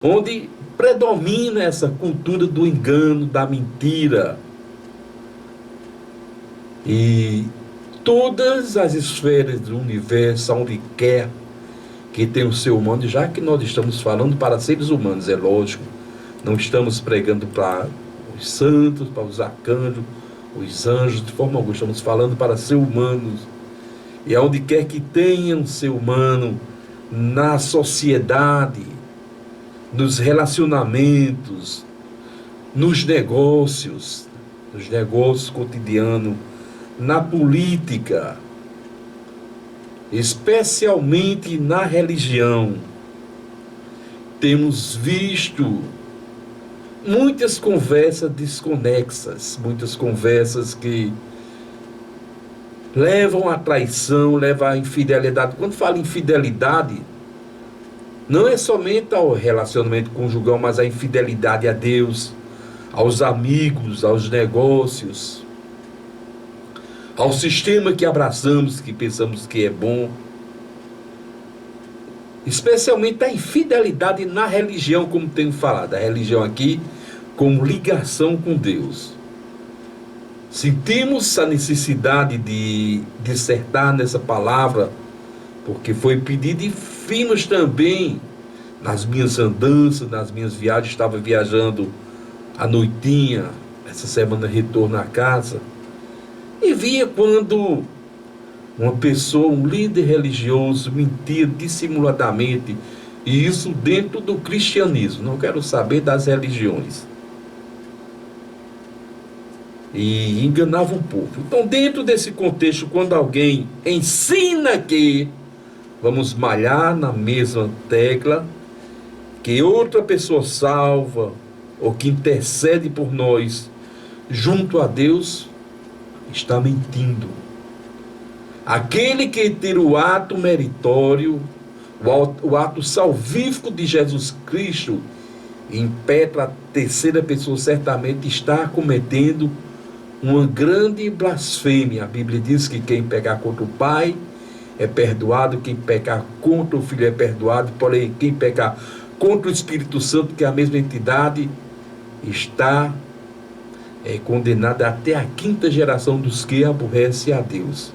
onde predomina essa cultura do engano, da mentira. E todas as esferas do universo, onde quer que tenha o ser humano, já que nós estamos falando para seres humanos, é lógico, não estamos pregando para os santos, para os arcanjos, os anjos, de forma alguma, estamos falando para seres humanos. E aonde quer que tenha um ser humano, na sociedade, nos relacionamentos, nos negócios cotidianos, na política, especialmente na religião, temos visto muitas conversas desconexas, muitas conversas que levam à traição, levam à infidelidade. Quando falo infidelidade, não é somente ao relacionamento conjugal, mas à infidelidade a Deus, aos amigos, aos negócios, ao sistema que abraçamos, que pensamos que é bom. Especialmente a infidelidade na religião, como tenho falado. A religião aqui como ligação com Deus. Sentimos a necessidade de dissertar nessa palavra, porque foi pedido, e vimos também nas minhas andanças, nas minhas viagens. Estava viajando à noitinha, essa semana retorno à casa, e via quando uma pessoa, um líder religioso, mentia dissimuladamente, e isso dentro do cristianismo, não quero saber das religiões, e enganava o povo. Então, dentro desse contexto, quando alguém ensina que vamos malhar na mesma tecla, que outra pessoa salva, ou que intercede por nós junto a Deus, está mentindo. Aquele que ter o ato meritório, o ato salvífico de Jesus Cristo, impetra a terceira pessoa, certamente está cometendo uma grande blasfêmia. A Bíblia diz que quem pecar contra o Pai é perdoado, quem pecar contra o Filho é perdoado, porém quem pecar contra o Espírito Santo, que é a mesma entidade, está condenado até a quinta geração dos que aborrecem a Deus.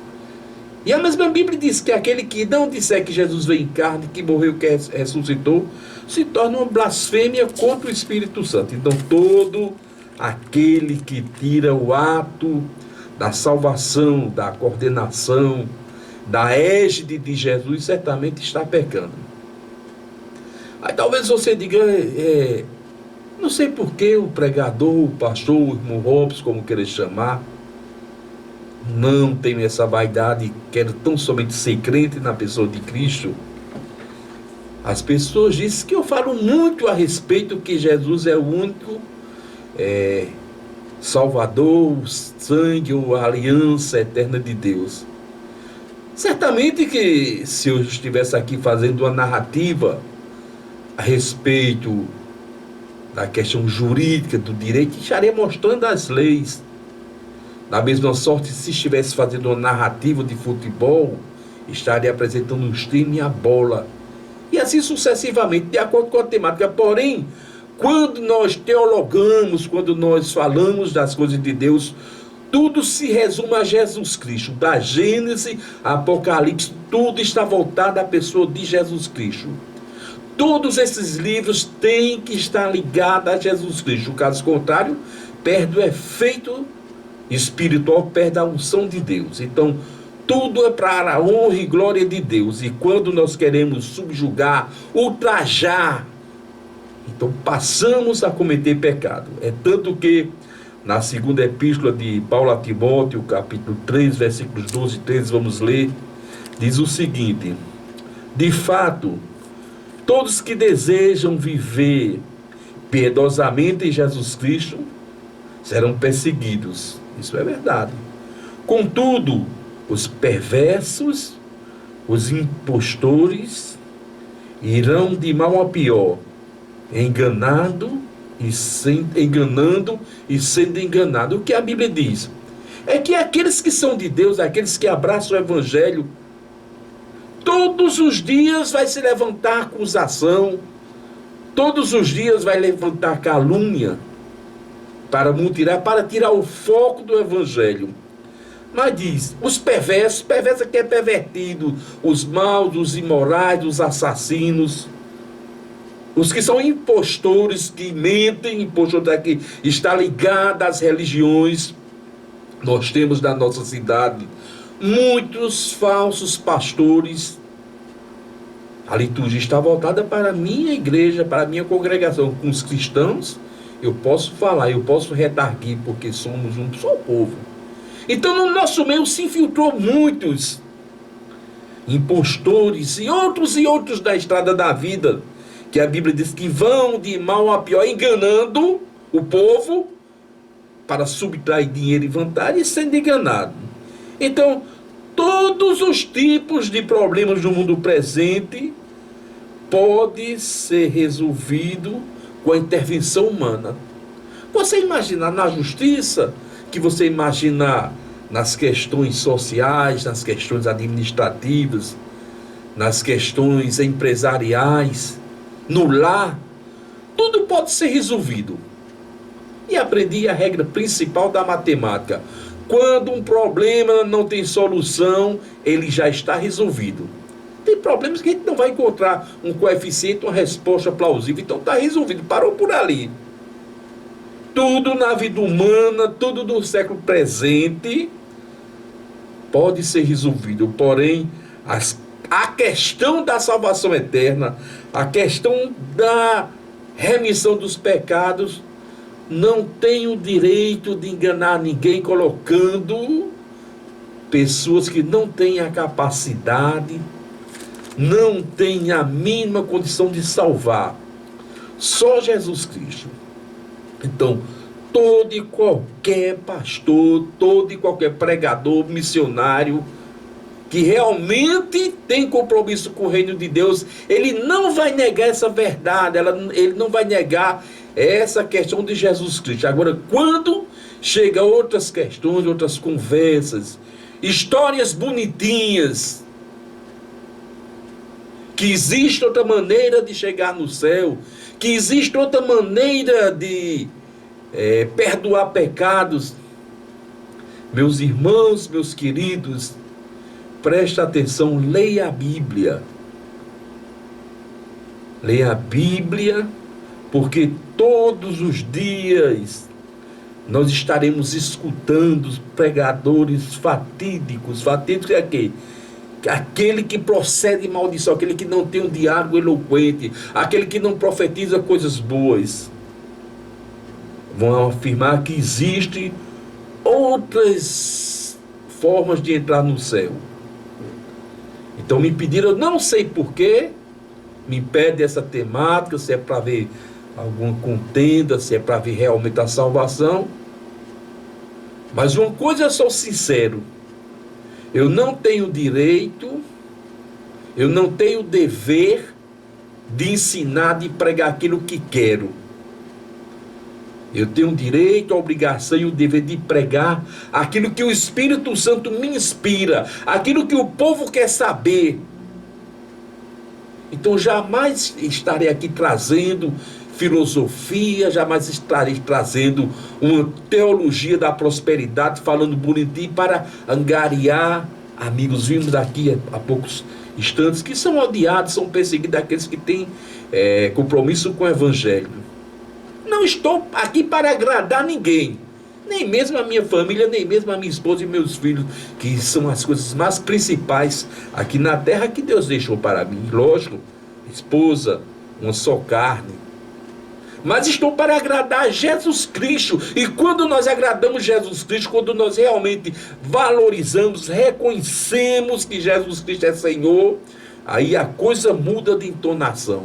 E a mesma Bíblia diz que aquele que não disser que Jesus veio em carne, que morreu, que ressuscitou, se torna uma blasfêmia contra o Espírito Santo. Então todo aquele que tira o ato da salvação, da coordenação, da égide de Jesus, certamente está pecando. Aí talvez você diga, não sei por que o pregador, o pastor, o irmão Robson, como querer chamar, não tem essa vaidade, quer tão somente ser crente na pessoa de Cristo. As pessoas dizem que eu falo muito a respeito que Jesus é o único Salvador, o sangue ou a aliança eterna de Deus. Certamente que se eu estivesse aqui fazendo uma narrativa a respeito da questão jurídica, do direito, estaria mostrando as leis. Da mesma sorte, se estivesse fazendo uma narrativa de futebol, estaria apresentando os times e a bola. E assim sucessivamente, de acordo com a temática. Porém, quando nós teologamos, quando nós falamos das coisas de Deus, tudo se resume a Jesus Cristo. Da Gênesis a Apocalipse, tudo está voltado à pessoa de Jesus Cristo. Todos esses livros têm que estar ligados a Jesus Cristo. Caso contrário, perde o efeito espiritual, perde a unção de Deus. Então, tudo é para a honra e glória de Deus. E quando nós queremos subjugar, ultrajar, então passamos a cometer pecado. É tanto que na segunda epístola de Paulo a Timóteo, capítulo 3, versículos 12 e 13, vamos ler, diz o seguinte: de fato, todos que desejam viver piedosamente em Jesus Cristo serão perseguidos. Isso é verdade. Contudo, os perversos, os impostores, irão de mal a pior, enganando e sendo enganado. O que a Bíblia diz é que aqueles que são de Deus, aqueles que abraçam o Evangelho, todos os dias vai se levantar acusação, Todos os dias vai levantar calúnia para mutilar, para tirar o foco do evangelho. Mas diz, os perversos é que é pervertido, os maus, os imorais, os assassinos, os que são impostores, que mentem, impostor que está ligado às religiões. Nós temos na nossa cidade muitos falsos pastores. A liturgia está voltada para a minha igreja, para a minha congregação. Com os cristãos, eu posso falar, eu posso redarguir, porque somos um só povo. Então, no nosso meio se infiltrou muitos impostores e outros da estrada da vida, que a Bíblia diz que vão de mal a pior, enganando o povo para subtrair dinheiro e vantagem e sendo enganado. Então, todos os tipos de problemas no mundo presente pode ser resolvido com a intervenção humana. Você imagina na justiça, que você imagina nas questões sociais, nas questões administrativas, nas questões empresariais, no lar, tudo pode ser resolvido. E aprendi a regra principal da matemática: quando um problema não tem solução, ele já está resolvido. Tem problemas que a gente não vai encontrar um coeficiente, uma resposta plausível, então está resolvido, parou por ali. Tudo na vida humana, tudo do século presente pode ser resolvido. Porém, a questão da salvação eterna, a questão da remissão dos pecados, não tem o direito de enganar ninguém colocando pessoas que não têm a capacidade, não têm a mínima condição de salvar. Só Jesus Cristo. Então, todo e qualquer pastor, todo e qualquer pregador, missionário, que realmente tem compromisso com o reino de Deus, ele não vai negar essa verdade, ele não vai negar essa questão de Jesus Cristo. Agora, quando chega outras questões, outras conversas, histórias bonitinhas, que existe outra maneira de chegar no céu, que existe outra maneira de perdoar pecados. Meus irmãos, meus queridos, preste atenção, leia a Bíblia. Leia a Bíblia, porque todos os dias nós estaremos escutando pregadores fatídicos. Fatídicos é quê? Aquele que procede maldição, aquele que não tem um diálogo eloquente, aquele que não profetiza coisas boas. Vão afirmar que existem outras formas de entrar no céu. Então me pediram, eu não sei porquê, me pede essa temática, se é para ver alguma contenda, se é para ver realmente a salvação. Mas uma coisa eu sou sincero: eu não tenho direito, eu não tenho dever de ensinar, de pregar aquilo que quero. Eu tenho o direito, a obrigação e o dever de pregar aquilo que o Espírito Santo me inspira, aquilo que o povo quer saber. Então jamais estarei aqui trazendo filosofia, jamais estarei trazendo uma teologia da prosperidade, falando bonitinho para angariar amigos. Vimos aqui há poucos instantes que são odiados, são perseguidos aqueles que têm compromisso com o Evangelho. Não estou aqui para agradar ninguém, nem mesmo a minha família, nem mesmo a minha esposa e meus filhos, que são as coisas mais principais aqui na terra que Deus deixou para mim. Lógico, esposa, uma só carne. Mas estou para agradar Jesus Cristo. E quando nós agradamos Jesus Cristo, quando nós realmente valorizamos, reconhecemos que Jesus Cristo é Senhor, aí a coisa muda de entonação.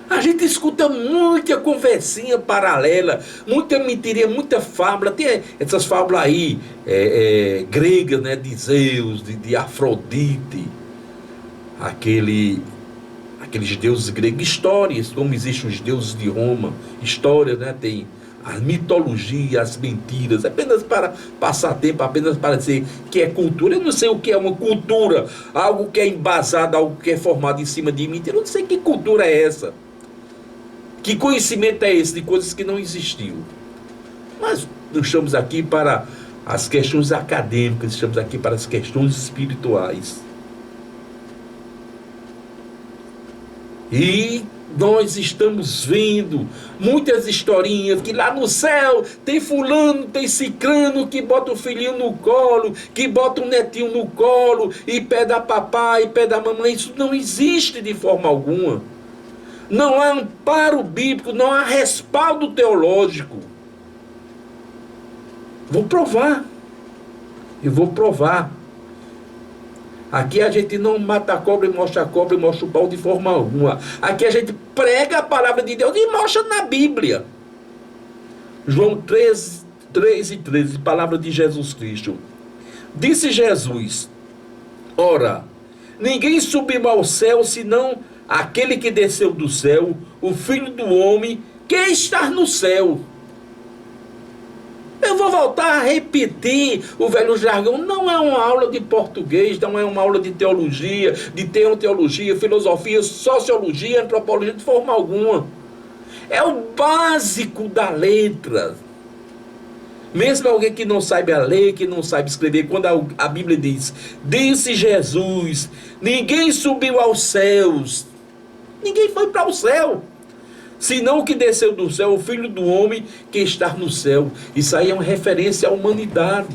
A gente escuta muita conversinha paralela, muita mentirinha, muita fábula. Tem essas fábulas aí, gregas, né, de Zeus, de Afrodite, aqueles deuses gregos, histórias, como existem os deuses de Roma, histórias, né, tem a mitologia, as mentiras, apenas para passar tempo, apenas para dizer que é cultura. Eu não sei o que é uma cultura, algo que é embasado, algo que é formado em cima de mentira. Eu não sei que cultura é essa. Que conhecimento é esse de coisas que não existiam. Mas não estamos aqui para as questões acadêmicas, estamos aqui para as questões espirituais. E nós estamos vendo muitas historinhas que lá no céu tem fulano, tem cicrano que bota o filhinho no colo, que bota o netinho no colo e pede a papai, e pede a mamãe. Isso não existe de forma alguma. Não há amparo bíblico, não há respaldo teológico. Vou provar. Eu vou provar. Aqui a gente não mata a cobra e mostra o pau de forma alguma. Aqui a gente prega a palavra de Deus e mostra na Bíblia. João 3:13, palavra de Jesus Cristo. Disse Jesus: ora, ninguém subiu ao céu senão aquele que desceu do céu, o Filho do Homem, que está no céu. Eu vou voltar a repetir o velho jargão. Não é uma aula de português, não é uma aula de teologia, de teologia, filosofia, sociologia, antropologia, de forma alguma. É o básico da letra. Mesmo alguém que não saiba ler, que não sabe escrever, quando a Bíblia diz: disse Jesus, ninguém subiu aos céus. Ninguém foi para o céu, senão o que desceu do céu, o Filho do Homem que está no céu. Isso aí é uma referência à humanidade.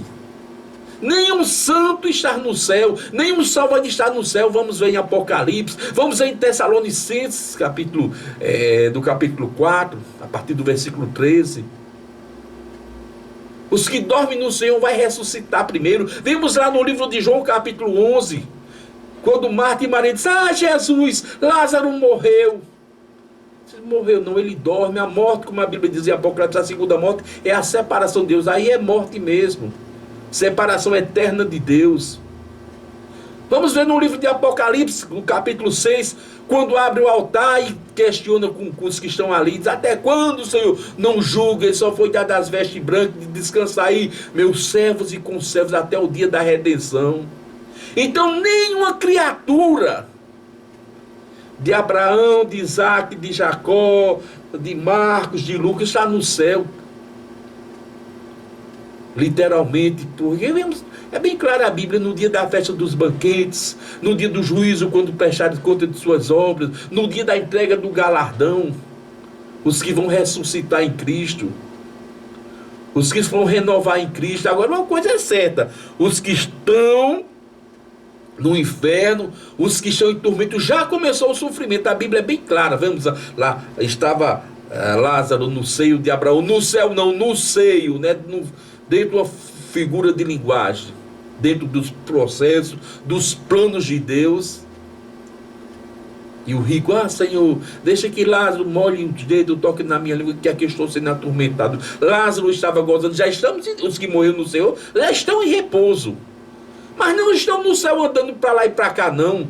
Nenhum santo está no céu, nenhum salvo estar no céu. Vamos ver em Apocalipse, vamos ver em Tessalonicenses, do capítulo 4, a partir do versículo 13. Os que dormem no Senhor vai ressuscitar primeiro. Vimos lá no livro de João, capítulo 11, quando Marta e Maria dizem: ah, Jesus, Lázaro morreu. Morreu não, ele dorme. A morte, como a Bíblia diz em Apocalipse, a segunda morte é a separação de Deus. Aí é morte mesmo, separação eterna de Deus. Vamos ver no livro de Apocalipse, no capítulo 6, quando abre o altar e questiona com os que estão ali, diz: até quando, Senhor, não julga? Ele só foi dado as vestes brancas, de descansar aí meus servos e conservos até o dia da redenção. Então nenhuma criatura de Abraão, de Isaac, de Jacó, de Marcos, de Lucas, está no céu. Literalmente, porque é bem claro a Bíblia, no dia da festa dos banquetes, no dia do juízo, quando prestarem conta de suas obras, no dia da entrega do galardão, os que vão ressuscitar em Cristo, os que vão renovar em Cristo. Agora, uma coisa é certa: os que estão no inferno, os que estão em tormento, já começou o sofrimento. A Bíblia é bem clara. Vamos lá, estava Lázaro no seio de Abraão, no céu não, no seio, né? Dentro de uma figura de linguagem, dentro dos processos, dos planos de Deus. E o rico: ah, Senhor, deixa que Lázaro molhe os dedos, toque na minha língua, que aqui estou sendo atormentado. Lázaro estava gozando. Já estamos, os que morreram no Senhor, já estão em repouso. Mas não estão no céu andando para lá e para cá, não.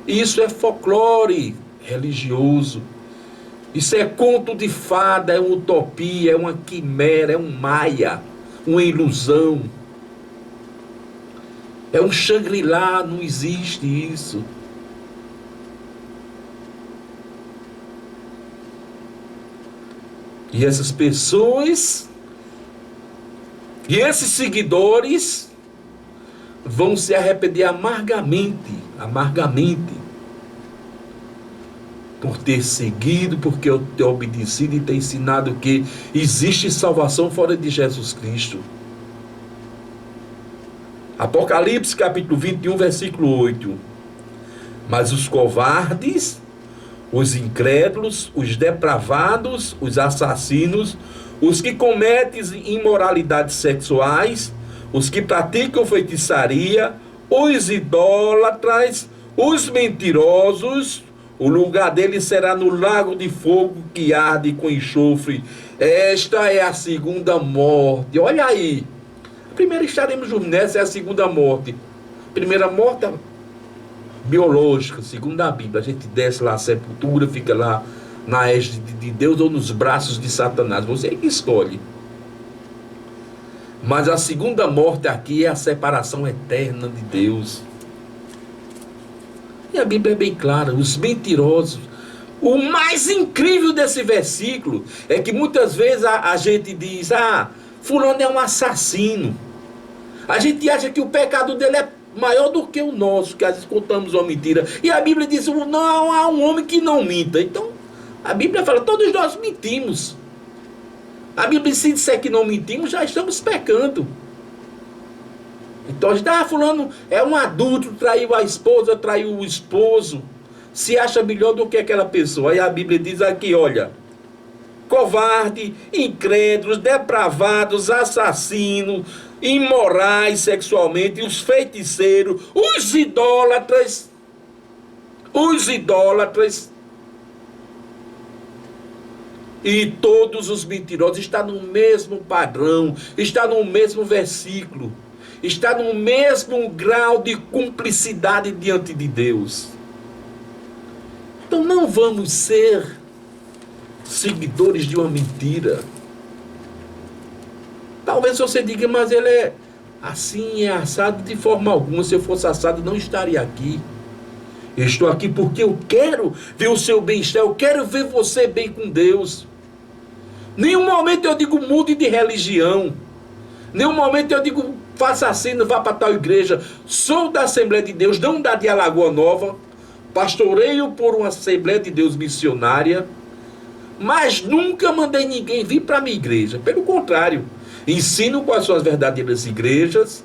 Isso é folclore religioso. Isso é conto de fada, é uma utopia, é uma quimera, é um maia, uma ilusão. É um Shangri-La, não existe isso. E essas pessoas, e esses seguidores vão se arrepender amargamente, por ter seguido, porque eu ter obedecido e ter ensinado que existe salvação fora de Jesus Cristo. Apocalipse capítulo 21, versículo 8. Mas os covardes, os incrédulos, os depravados, os assassinos, os que cometem imoralidades sexuais, os que praticam feitiçaria, os idólatras, os mentirosos, o lugar deles será no lago de fogo que arde com enxofre. Esta é a segunda morte. Olha aí. A primeira estaremos juntos, nessa é a segunda morte. Primeira morte biológica, segundo a Bíblia. A gente desce lá a sepultura, fica lá na égide de Deus ou nos braços de Satanás. Você que escolhe. Mas a segunda morte aqui é a separação eterna de Deus. E a Bíblia é bem clara, os mentirosos. O mais incrível desse versículo é que muitas vezes a gente diz, fulano é um assassino. A gente acha que o pecado dele é maior do que o nosso, que às vezes contamos uma mentira. E a Bíblia diz, não há um homem que não minta. Então, a Bíblia fala, todos nós mentimos. A Bíblia, se disser que não mentimos, já estamos pecando. Então, a gente, fulano é um adulto, traiu a esposa, traiu o esposo, se acha melhor do que aquela pessoa. Aí a Bíblia diz aqui, olha, covarde, incrédulos, depravados, assassinos, imorais sexualmente, os feiticeiros, os idólatras, e todos os mentirosos. Está no mesmo padrão, está no mesmo versículo, está no mesmo grau de cumplicidade diante de Deus. Então não vamos ser seguidores de uma mentira. Talvez você diga, mas ele é assim, é assado. De forma alguma. Se eu fosse assado, não estaria aqui. Eu estou aqui porque eu quero ver o seu bem-estar, eu quero ver você bem com Deus. Nenhum momento eu digo mude de religião. Nenhum momento eu digo faça assim, não vá para tal igreja. Sou da Assembleia de Deus, não da de Alagoa Nova. Pastoreio por uma Assembleia de Deus missionária. Mas nunca mandei ninguém vir para a minha igreja. Pelo contrário, ensino quais são as verdadeiras igrejas.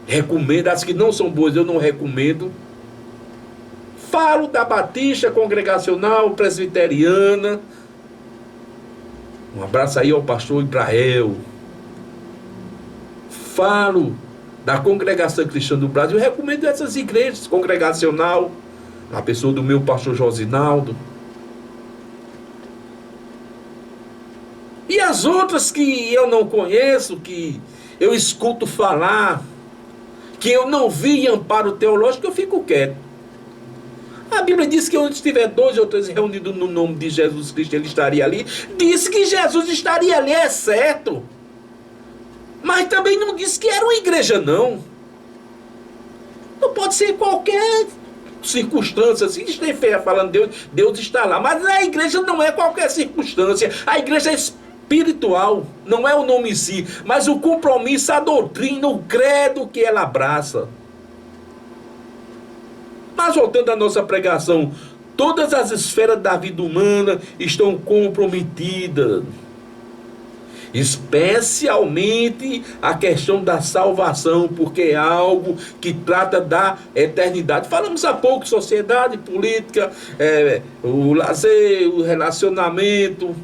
Recomendo, as que não são boas eu não recomendo. Falo da Batista, Congregacional, Presbiteriana. Um abraço aí ao pastor Ibrael. Falo da Congregação Cristã do Brasil. Eu recomendo essas igrejas, Congregacional, a pessoa do meu pastor Josinaldo. E as outras que eu não conheço, que eu escuto falar, que eu não vi em amparo teológico, eu fico quieto. A Bíblia diz que onde estiver 2 ou 3 reunidos no nome de Jesus Cristo, ele estaria ali. Diz que Jesus estaria ali, é certo. Mas também não disse que era uma igreja, não. Não pode ser qualquer circunstância. Se estiver falando Deus está lá. Mas a igreja não é qualquer circunstância. A igreja é espiritual. Não é o nome em si, mas o compromisso, a doutrina, o credo que ela abraça. Mas voltando à nossa pregação, todas as esferas da vida humana estão comprometidas. Especialmente a questão da salvação, porque é algo que trata da eternidade. Falamos há pouco, sociedade, política, o lazer, o relacionamento.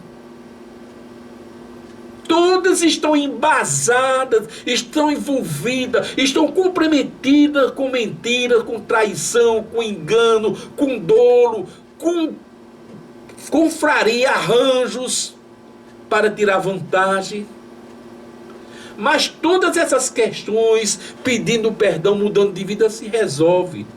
Todas estão embasadas, estão envolvidas, estão comprometidas com mentira, com traição, com engano, com dolo, com confraria, arranjos para tirar vantagem. Mas todas essas questões, pedindo perdão, mudando de vida, se resolve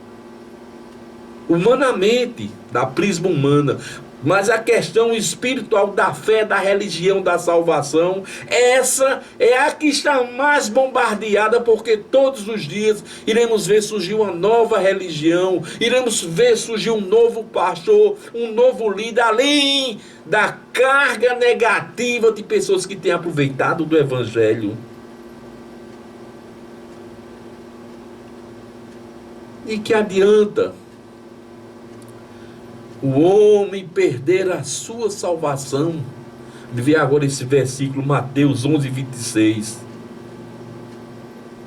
humanamente, da prisma humana. Mas a questão espiritual da fé, da religião, da salvação, essa é a que está mais bombardeada, porque todos os dias iremos ver surgir uma nova religião, iremos ver surgir um novo pastor, um novo líder, além da carga negativa de pessoas que têm aproveitado do evangelho. E que adianta o homem perder a sua salvação? De ver agora esse versículo, Mateus 11:26.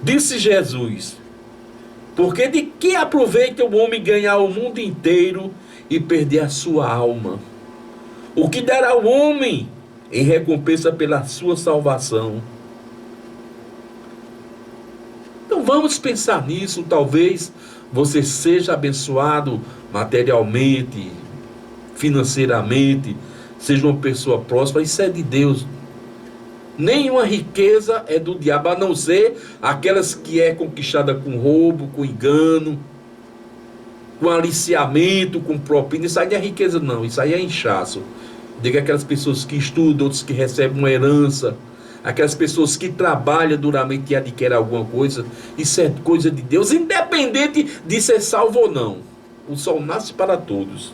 Disse Jesus: porque de que aproveita o homem ganhar o mundo inteiro e perder a sua alma? O que dará o homem em recompensa pela sua salvação? Então vamos pensar nisso. Talvez você seja abençoado materialmente, financeiramente, seja uma pessoa próspera. Isso é de Deus. Nenhuma riqueza é do diabo, a não ser aquelas que é conquistada com roubo, com engano, com aliciamento, com propina. Isso aí não é riqueza, não. Isso aí é inchaço. Diga aquelas pessoas que estudam, outros que recebem uma herança, aquelas pessoas que trabalham duramente e adquirem alguma coisa. Isso é coisa de Deus, independente de ser salvo ou não. O sol nasce para todos.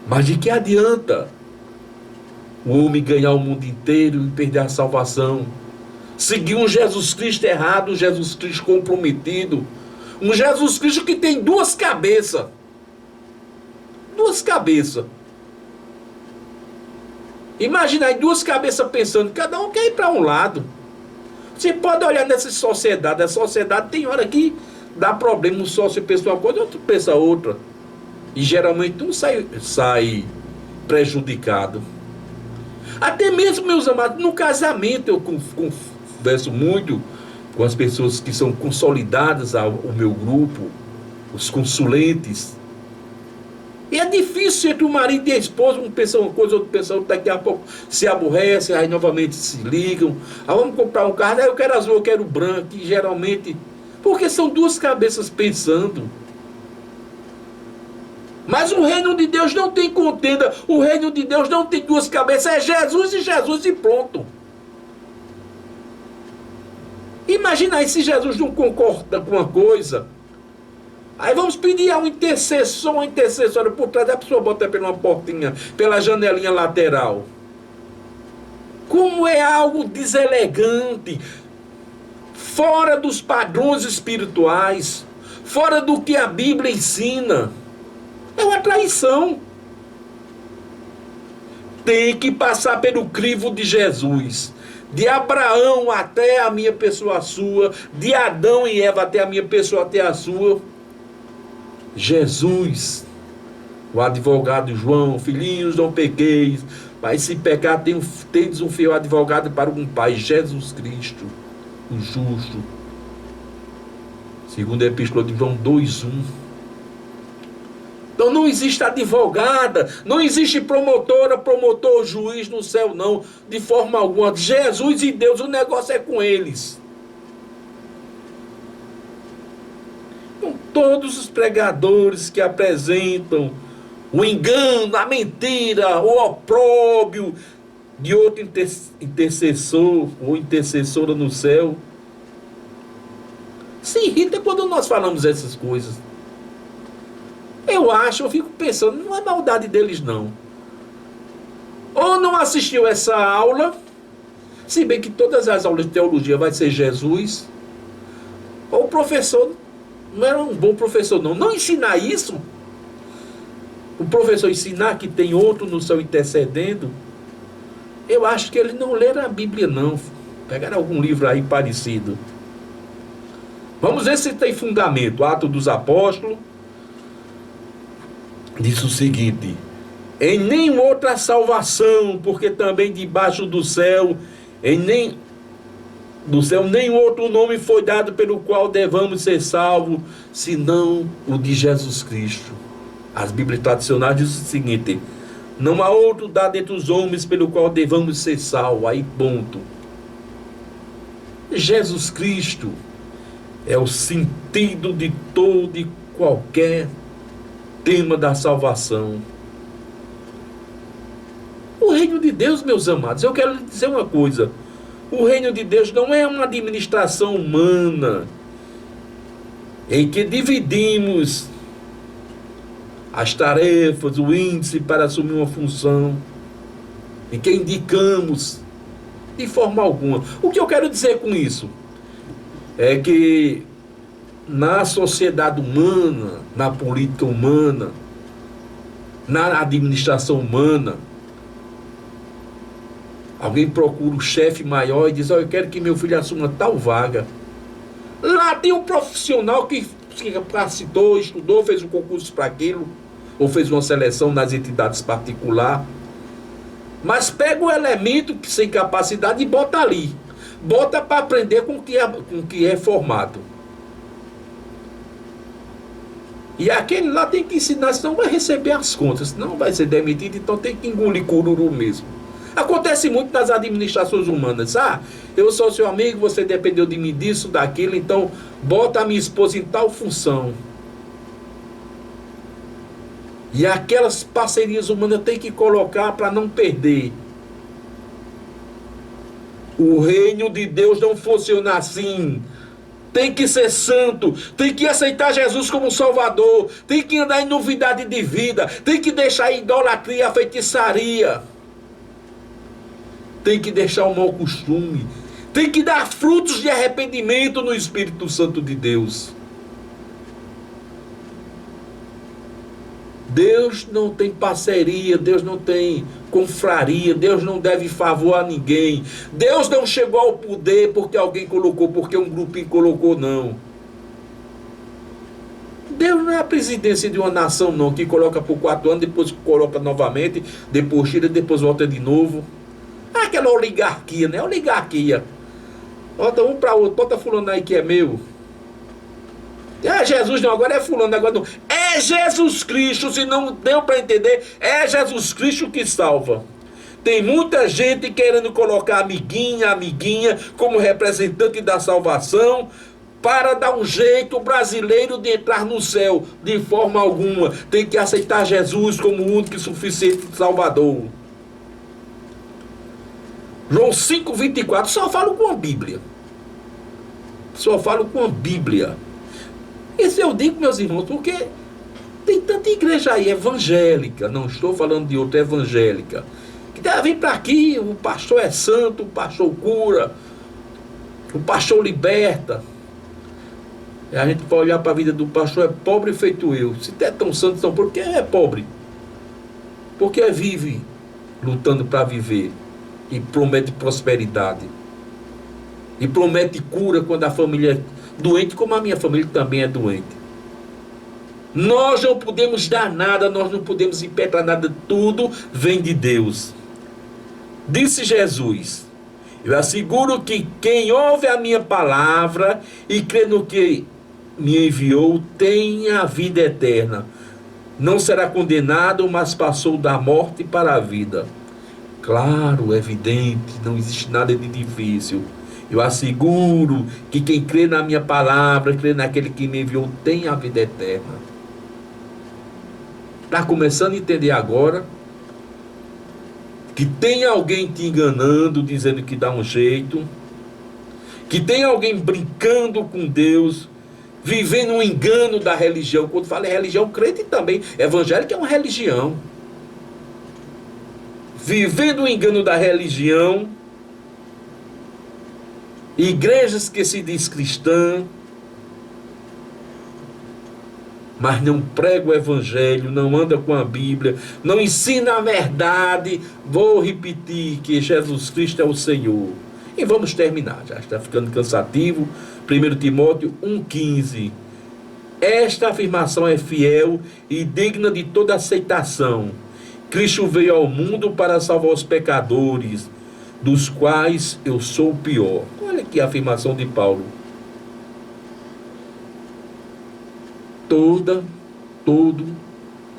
Mas de que adianta o homem ganhar o mundo inteiro e perder a salvação? Seguir um Jesus Cristo errado, um Jesus Cristo comprometido, um Jesus Cristo que tem duas cabeças. Duas cabeças. Imagina aí duas cabeças pensando, cada um quer ir para um lado. Você pode olhar nessa sociedade, a sociedade tem hora que dá problema, um sócio pensa uma coisa, outro pensa outra. E geralmente um sai prejudicado. Até mesmo, meus amados, no casamento eu converso muito com as pessoas que são consolidadas ao meu grupo, os consulentes. E é difícil entre o marido e a esposa, um pensa uma coisa, outro pensa outra, daqui a pouco se aborrece, aí novamente se ligam. Aí vamos comprar um carro, aí eu quero azul, eu quero branco, e geralmente, porque são duas cabeças pensando. Mas o reino de Deus não tem contenda, o reino de Deus não tem duas cabeças, é Jesus e pronto. Imagina aí se Jesus não concorda com uma coisa. Aí vamos pedir a um intercessor, uma intercessora por trás, a pessoa bota pela uma portinha, pela janelinha lateral. Como é algo deselegante, fora dos padrões espirituais, fora do que a Bíblia ensina. É uma traição. Tem que passar pelo crivo de Jesus. De Abraão até a minha pessoa, a sua. De Adão e Eva até a minha pessoa, até a sua. Jesus, o advogado João, filhinhos, não pequeis, mas se pecar, tendes um fiel advogado para um Pai, Jesus Cristo, o justo. Segundo a Epístola de João 2:1. Então não existe advogada, não existe promotora, promotor, juiz no céu, não, de forma alguma. Jesus e Deus, o negócio é com eles. Todos os pregadores que apresentam o engano, a mentira, o opróbio de outro intercessor ou intercessora no céu, se irrita quando nós falamos essas coisas. Eu fico pensando, não é maldade deles não. Ou não assistiu essa aula, se bem que todas as aulas de teologia vai ser Jesus, ou o professor não era um bom professor, não. Não ensinar isso. O professor ensinar que tem outro no céu intercedendo. Eu acho que eles não leram a Bíblia, não. Pegaram algum livro aí parecido. Vamos ver se tem fundamento. Atos dos Apóstolos diz o seguinte: em nenhuma outra salvação, porque também debaixo do céu, nenhum outro nome foi dado pelo qual devamos ser salvos, senão o de Jesus Cristo. As Bíblias tradicionais dizem o seguinte: não há outro dado entre os homens pelo qual devamos ser salvos. Aí ponto. Jesus Cristo é o sentido de todo e qualquer tema da salvação. O reino de Deus, meus amados, eu quero lhe dizer uma coisa. O reino de Deus não é uma administração humana em que dividimos as tarefas, o índice para assumir uma função, em que indicamos de forma alguma. O que eu quero dizer com isso é que na sociedade humana, na política humana, na administração humana, alguém procura o chefe maior e diz: eu quero que meu filho assuma tal vaga. Lá tem um profissional que capacitou, estudou, fez um concurso para aquilo, ou fez uma seleção nas entidades particulares, mas pega o elemento que sem capacidade e bota ali. Bota para aprender com o que é formado. E aquele lá tem que ensinar, senão vai receber as contas, senão vai ser demitido, então tem que engolir cururu mesmo. Acontece muito nas administrações humanas. Eu sou seu amigo, você dependeu de mim disso, daquilo, então bota a minha esposa em tal função. E aquelas parcerias humanas tem que colocar para não perder. O reino de Deus não funciona assim. Tem que ser santo, tem que aceitar Jesus como Salvador, tem que andar em novidade de vida, tem que deixar a idolatria, a feitiçaria, tem que deixar o mau costume, tem que dar frutos de arrependimento no Espírito Santo de Deus. Deus não tem parceria, Deus não tem confraria, Deus não deve favor a ninguém. Deus não chegou ao poder porque alguém colocou, porque um grupinho colocou, não. Deus não é a presidência de uma nação, não, que coloca por 4 anos, depois coloca novamente, depois tira, depois volta de novo. É aquela oligarquia, né? Oligarquia. Bota um para outro, bota fulano aí que é meu. É Jesus não, agora é fulano, agora não. É Jesus Cristo, se não deu para entender, é Jesus Cristo que salva. Tem muita gente querendo colocar amiguinha como representante da salvação, para dar um jeito brasileiro de entrar no céu, de forma alguma. Tem que aceitar Jesus como o único e suficiente Salvador. João 5,24, só falo com a Bíblia. Só falo com a Bíblia. Isso eu digo, meus irmãos, porque tem tanta igreja aí evangélica, não estou falando de outra evangélica, que deve vir para aqui, o pastor é santo, o pastor cura, o pastor liberta. E a gente vai olhar para a vida do pastor, é pobre feito eu. Se é tão santo, tão pobre, por que é pobre? Porque vive lutando para viver e promete prosperidade. E promete cura quando a família é doente, como a minha família também é doente. Nós não podemos dar nada, nós não podemos impetrar nada, tudo vem de Deus. Disse Jesus: eu asseguro que quem ouve a minha palavra e crê no que me enviou tem a vida eterna. Não será condenado, mas passou da morte para a vida. Claro, evidente, não existe nada de difícil. Eu asseguro que quem crê na minha palavra, crê naquele que me enviou, tem a vida eterna. Está começando a entender agora que tem alguém te enganando, dizendo que dá um jeito, que tem alguém brincando com Deus, vivendo um engano da religião. Quando fala em religião, crente também, evangélico é uma religião. Vivendo o engano da religião, igrejas que se diz cristã, mas não prega o evangelho, não anda com a Bíblia, não ensina a verdade. Vou repetir que Jesus Cristo é o Senhor. E vamos terminar, já está ficando cansativo. 1 Timóteo 1,15. Esta afirmação é fiel e digna de toda aceitação. Cristo veio ao mundo para salvar os pecadores, dos quais eu sou o pior. Olha aqui a afirmação de Paulo. Toda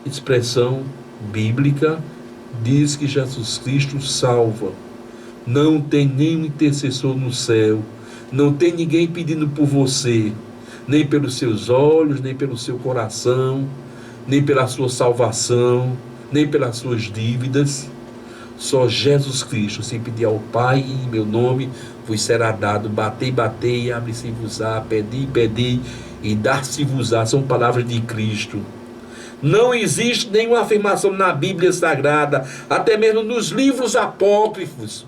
expressão bíblica diz que Jesus Cristo salva. Não tem nenhum intercessor no céu, não tem ninguém pedindo por você, nem pelos seus olhos, nem pelo seu coração, nem pela sua salvação, nem pelas suas dívidas. Só Jesus Cristo. Se pedir ao Pai em meu nome, vos será dado. Batei, batei, abre-se-vos-á. Pedi, pedi, e dar-se-vos-á. São palavras de Cristo. Não existe nenhuma afirmação na Bíblia Sagrada, até mesmo nos livros apócrifos,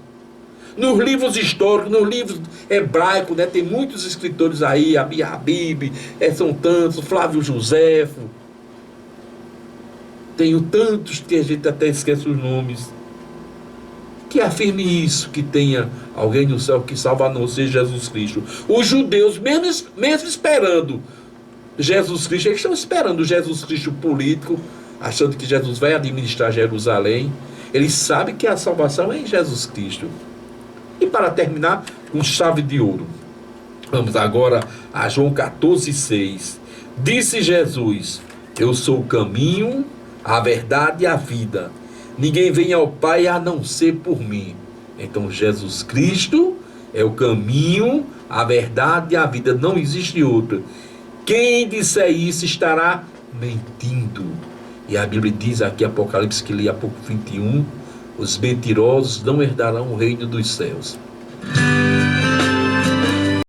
nos livros históricos, nos livros hebraicos, né? Tem muitos escritores aí, Habib, são tantos, Flávio Joséfo. Tenho tantos que a gente até esquece os nomes. Que afirme isso, que tenha alguém no céu que salva a não ser Jesus Cristo. Os judeus, mesmo esperando Jesus Cristo, eles estão esperando Jesus Cristo político, achando que Jesus vai administrar Jerusalém. Eles sabem que a salvação é em Jesus Cristo. E para terminar, com chave de ouro, vamos agora a João 14,6. Disse Jesus: eu sou o caminho, a verdade e a vida. Ninguém vem ao Pai a não ser por mim. Então Jesus Cristo é o caminho, a verdade e a vida. Não existe outra. Quem disser isso estará mentindo. E a Bíblia diz aqui, Apocalipse, que li há pouco, 21, os mentirosos não herdarão o reino dos céus.